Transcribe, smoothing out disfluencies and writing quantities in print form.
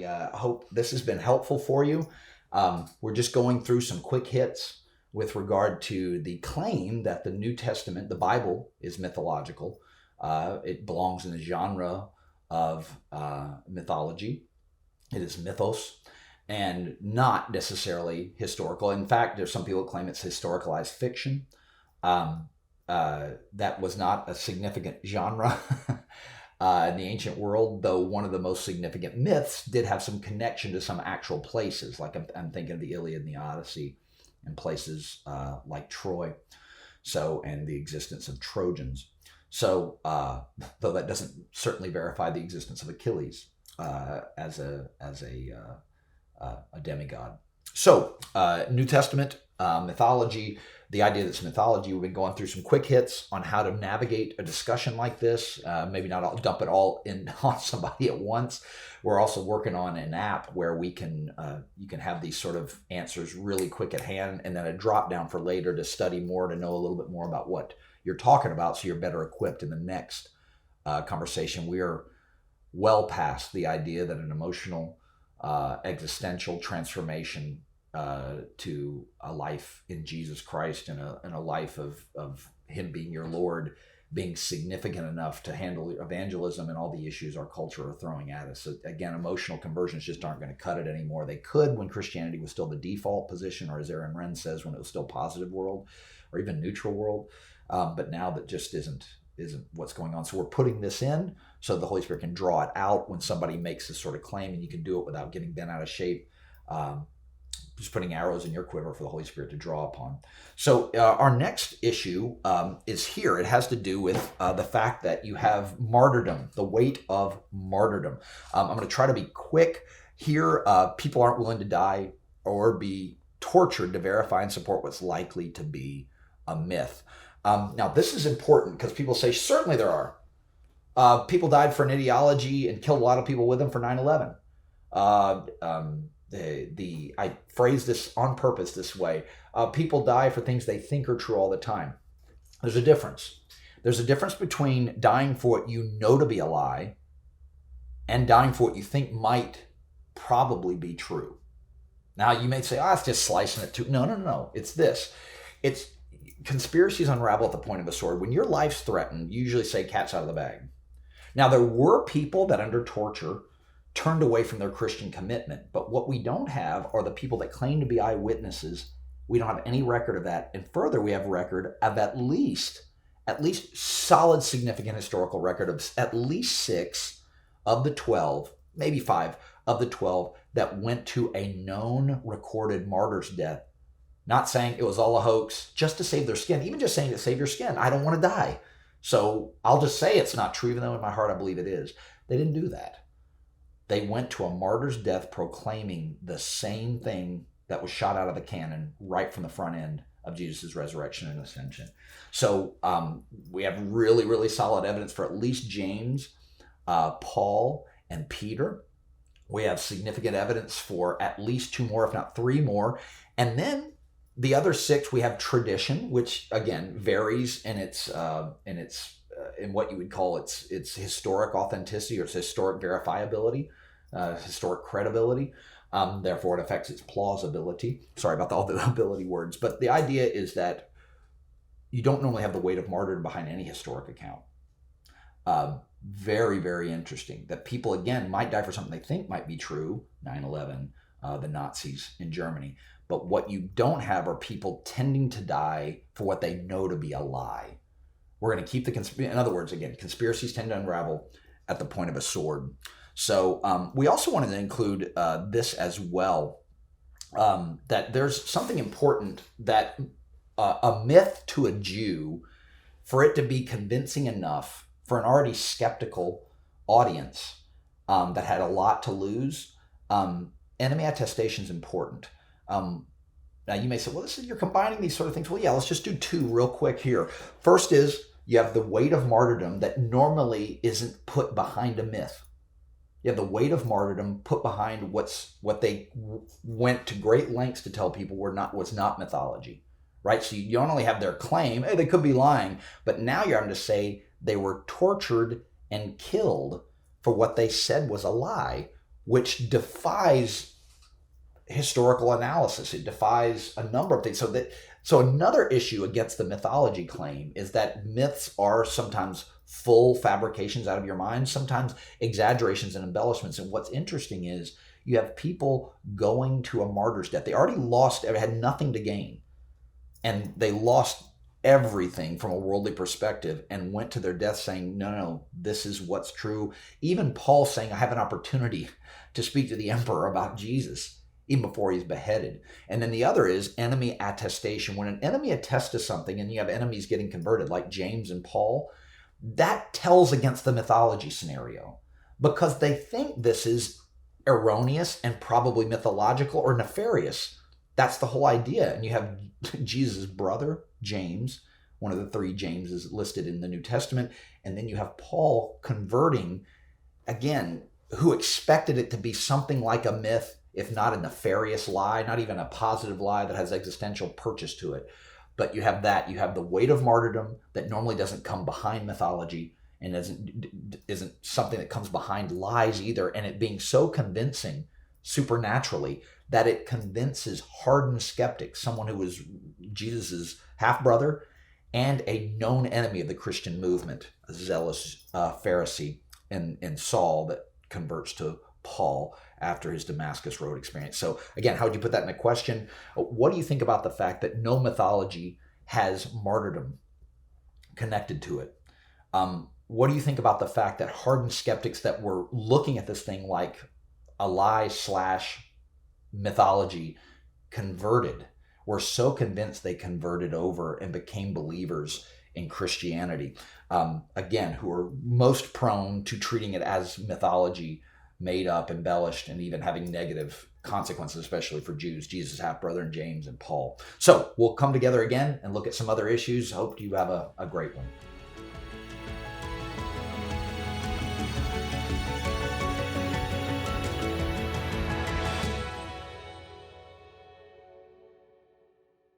I hope this has been helpful for you. We're just going through some quick hits with regard to the claim that the New Testament, the Bible, is mythological. It belongs in the genre of mythology. It is mythos and not necessarily historical. In fact, there's some people that claim it's historicalized fiction. That was not a significant genre in the ancient world, though one of the most significant myths did have some connection to some actual places. Like I'm thinking of the Iliad and the Odyssey and places like Troy, and the existence of Trojans. So, though that doesn't certainly verify the existence of Achilles as a demigod. So, New Testament mythology, the idea that it's mythology, we've been going through some quick hits on how to navigate a discussion like this. Maybe not all, dump it all in on somebody at once. We're also working on an app where we can you can have these sort of answers really quick at hand, and then a drop down for later to study more, to know a little bit more about what you're talking about, so you're better equipped in the next conversation. We are well past the idea that an emotional existential transformation to a life in Jesus Christ and a life of Him being your Lord being significant enough to handle evangelism and all the issues our culture are throwing at us. So again, emotional conversions just aren't going to cut it anymore. They could when Christianity was still the default position, or as Aaron Renn says, when it was still positive world or even neutral world. But now that just isn't what's going on. So we're putting this in so the Holy Spirit can draw it out when somebody makes this sort of claim, and you can do it without getting bent out of shape. Just putting arrows in your quiver for the Holy Spirit to draw upon. So our next issue is here. It has to do with the fact that you have martyrdom, the weight of martyrdom. I'm going to try to be quick here. People aren't willing to die or be tortured to verify and support what's likely to be a myth. Now, this is important because people say, certainly there are. People died for an ideology and killed a lot of people with them for 9/11. I phrase this on purpose this way. People die for things they think are true all the time. There's a difference. There's a difference between dying for what you know to be a lie and dying for what you think might probably be true. Now, you may say, it's just slicing it too. No. It's this. It's conspiracies unravel at the point of a sword. When your life's threatened, you usually say cat's out of the bag. Now, there were people that under torture turned away from their Christian commitment. But what we don't have are the people that claim to be eyewitnesses. We don't have any record of that. And further, we have record of at least solid, significant historical record of at least 6 of the 12, maybe 5 of the 12 that went to a known recorded martyr's death. Not saying it was all a hoax, just to save their skin. Even just saying to save your skin. I don't want to die. So I'll just say it's not true, even though in my heart I believe it is. They didn't do that. They went to a martyr's death proclaiming the same thing that was shot out of the cannon right from the front end of Jesus' resurrection and ascension. So we have really, really solid evidence for at least James, Paul, and Peter. We have significant evidence for at least 2 more, if not 3 more. And then the other 6, we have tradition, which again varies in its in what you would call its historic authenticity or its historic verifiability, historic credibility. Therefore, it affects its plausibility. Sorry about all the ability words, but the idea is that you don't normally have the weight of martyrdom behind any historic account. Very, very interesting that people, again, might die for something they think might be true, 9/11, the Nazis in Germany. But what you don't have are people tending to die for what they know to be a lie. We're going to keep in other words, again, conspiracies tend to unravel at the point of a sword. So we also wanted to include this as well, that there's something important that a myth to a Jew, for it to be convincing enough for an already skeptical audience that had a lot to lose, enemy attestation is important. Now you may say, well, you're combining these sort of things. Well, yeah, let's just do 2 real quick here. First is you have the weight of martyrdom that normally isn't put behind a myth. You have the weight of martyrdom put behind what they went to great lengths to tell people was not mythology, right? So you don't only have their claim, hey, they could be lying, but now you're having to say they were tortured and killed for what they said was a lie, which defies historical analysis. It defies a number of things. So another issue against the mythology claim is that myths are sometimes full fabrications out of your mind, sometimes exaggerations and embellishments. And what's interesting is you have people going to a martyr's death. They already had nothing to gain, and they lost everything from a worldly perspective and went to their death saying, no, this is what's true. Even Paul saying, I have an opportunity to speak to the emperor about Jesus, even before he's beheaded. And then the other is enemy attestation. When an enemy attests to something and you have enemies getting converted, like James and Paul, that tells against the mythology scenario because they think this is erroneous and probably mythological or nefarious. That's the whole idea. And you have Jesus' brother, James, one of the three Jameses listed in the New Testament. And then you have Paul converting, again, who expected it to be something like a myth, if not a nefarious lie, not even a positive lie that has existential purchase to it. But you have the weight of martyrdom that normally doesn't come behind mythology and isn't something that comes behind lies either. And it being so convincing supernaturally that it convinces hardened skeptics, someone who was Jesus's half-brother and a known enemy of the Christian movement, a zealous Pharisee in Saul that converts to Paul after his Damascus Road experience. So again, how would you put that in a question? What do you think about the fact that no mythology has martyrdom connected to it? What do you think about the fact that hardened skeptics that were looking at this thing like a lie / mythology were so convinced they converted over and became believers in Christianity? Again, who are most prone to treating it as mythology, made up, embellished, and even having negative consequences, especially for Jews, Jesus' half-brother and James and Paul. So we'll come together again and look at some other issues. Hope you have a great one.